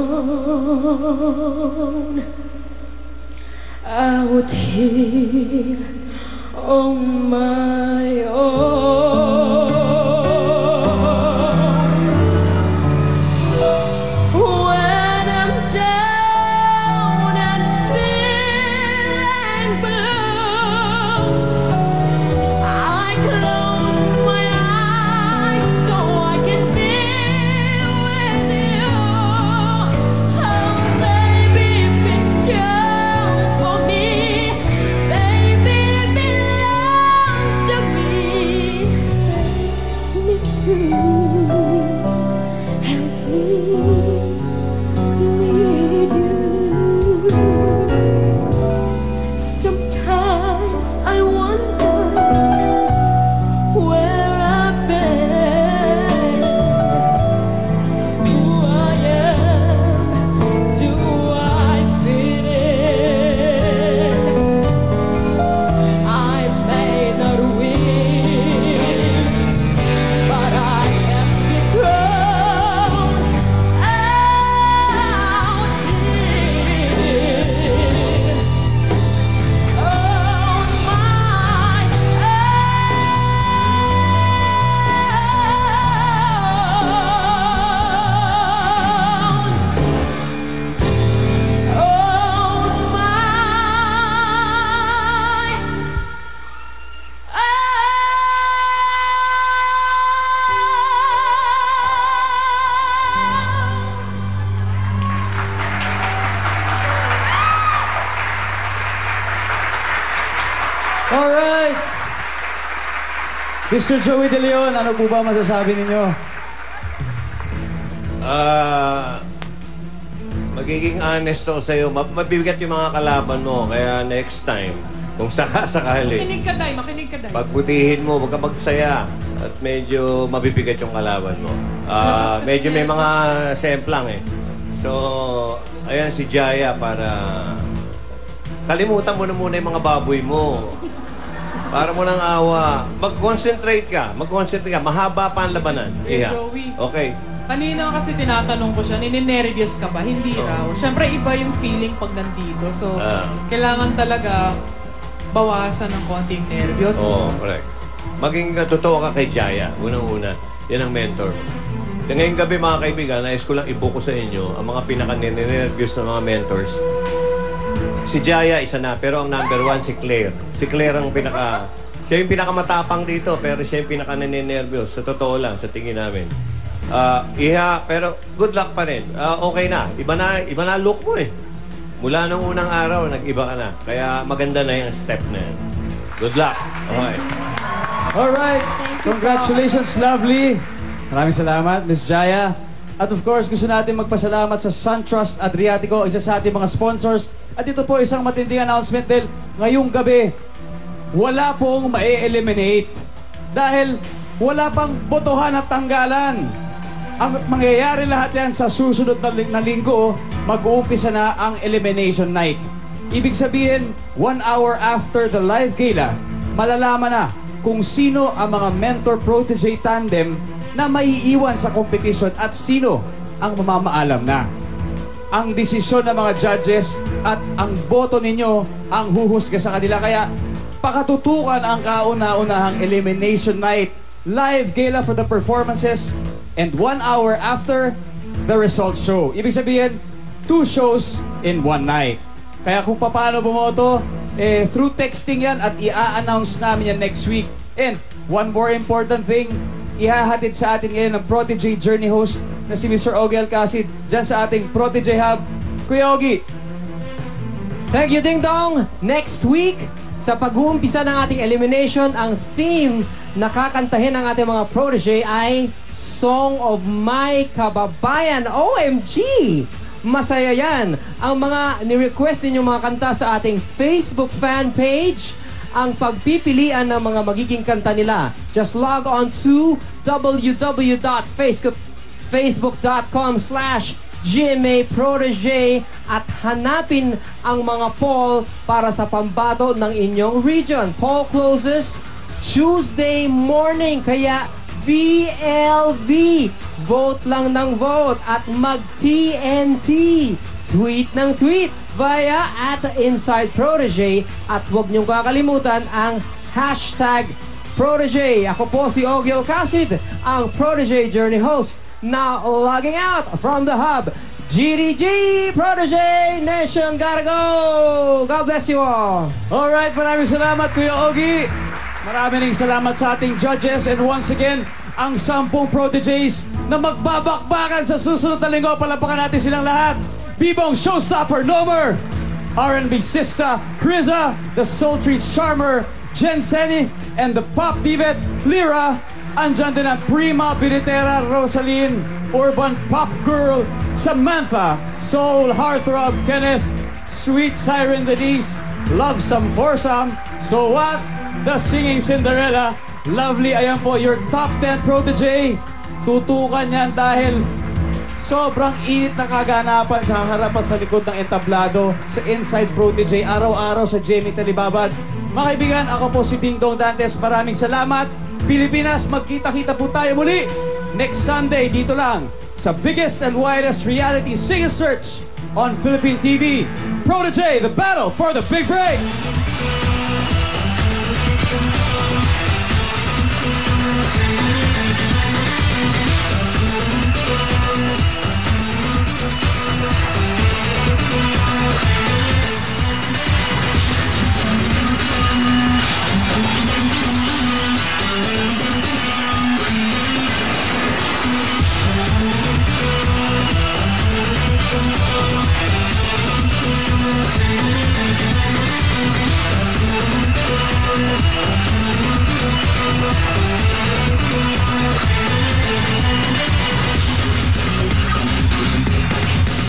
out here on my own. When I'm down and feeling blue, I close my eyes so I can be with you. Oh, baby, be strong for me. Baby, belong to me. Mr. Joey De Leon, ano po ba masasabi ninyo? Magiging honest ako sa'yo. Mabibigat yung mga kalaban mo. Kaya next time, kung sakasakali, Makinig ka, Day. Makinig ka, Day. pagputihin mo, huwag ka magsaya. At medyo mabibigat yung kalaban mo. Medyo may mga semplang eh. So, ayan si Jaya para... Kalimutan mo na muna yung mga baboy mo. Para mo nang awa. Mag-concentrate ka. Mahaba pa ang labanan. Eh, Joey. Okay. Kanina kasi tinatanong ko siya, nininervyos ka ba? Hindi raw. Siyempre, iba yung feeling pag nandito. So, kailangan talaga bawasan ng konting nervyos. Oo, correct. Maging totoo ka kay Jaya. Unang-una. Yan ang mentor mo. Ngayong gabi, mga kaibigan, nais ko lang ibuko sa inyo ang mga pinaka-nervyos na mga mentors. Si Jaya, isa na. Pero ang number one, si Claire. Si Claire ang siya yung pinakamatapang dito, pero siya yung pinaka-nervyos. Sa totoo lang, sa tingin namin. Pero good luck pa rin. Okay na. Iba na look mo eh. Mula nung unang araw, nag-iba ka na. Kaya maganda na yung step na yan. Good luck. Okay. Alright. Congratulations, lovely. Maraming salamat, Miss Jaya. At of course, gusto natin magpasalamat sa SunTrust Adriatico, isa sa ating mga sponsors. At ito po isang matinding announcement dahil ngayong gabi, wala pong ma-eliminate. Dahil wala pang botohan at tanggalan. Ang mangyayari lahat yan sa susunod na linggo, mag-uumpisa na ang elimination night. Ibig sabihin, 1 hour after the live gala, malalaman na kung sino ang mga mentor-protege tandem na maiiwan sa competition at sino ang mamamaalam na. Ang desisyon ng mga judges at ang boto ninyo ang huhusga sa kanila. Kaya pakatutukan ang kauna-unahang elimination night, live gala for the performances, and 1 hour after the results show. Ibig sabihin, 2 shows in 1 night. Kaya kung paano bumoto, through texting yan at i-a-announce namin yan next week. And one more important thing, ihahatid sa atin ngayon ng Protege Journey host na si Mr. Ogie Alcacid dyan sa ating Protege Hub. Kuya Ogie. Thank you, Ding Dong. Next week, sa pag-uumpisa ng ating elimination, ang theme na kakantahin ng ating mga protege ay Song of My Kababayan. OMG! Masaya yan. Ang mga ni-request ninyong mga kanta sa ating Facebook fan page, ang pagpipilian ng mga magiging kanta nila. Just log on to www.facebook.com/GMAProtege at hanapin ang mga poll para sa pambato ng inyong region. Poll closes Tuesday morning, kaya VLV, vote lang ng vote at mag-TNT, tweet ng tweet via @InsideProtege at huwag niyong kakalimutan ang #Protege. Ako po si Ogie Alcacid, ang Protege Journey host, now logging out from the hub. GDG Protege Nation, gotta go! God bless you all! Alright, maraming salamat Kuya Ogie. Maraming salamat sa ating judges and once again, ang 10 proteges na magbabakbakan sa susunod na linggo. Palapakan natin silang lahat. Bibong Showstopper Nomer, R&B Sista Kriza, the Sultry Charmer Jen Seni, and the Pop Divet Lyra. Andyan din ang Prima Biritera Rosaline, Urban Pop Girl Samantha, Soul Heartthrob Kenneth, Sweet Siren Denise, Love Some Foursome, So What, The Singing Cinderella. Lovely, ayan po, your top 10 protege. Tutukan yan dahil sobrang init na kaganapan sa harapan sa likod ng entablado sa Inside Protege, araw-araw sa Jamie Talibabad. Mga kaibigan, ako po si Ding Dong Dantes. Maraming salamat. Pilipinas, magkita-kita po tayo muli next Sunday dito lang sa biggest and widest reality sing search on Philippine TV. Protege, the battle for the big break!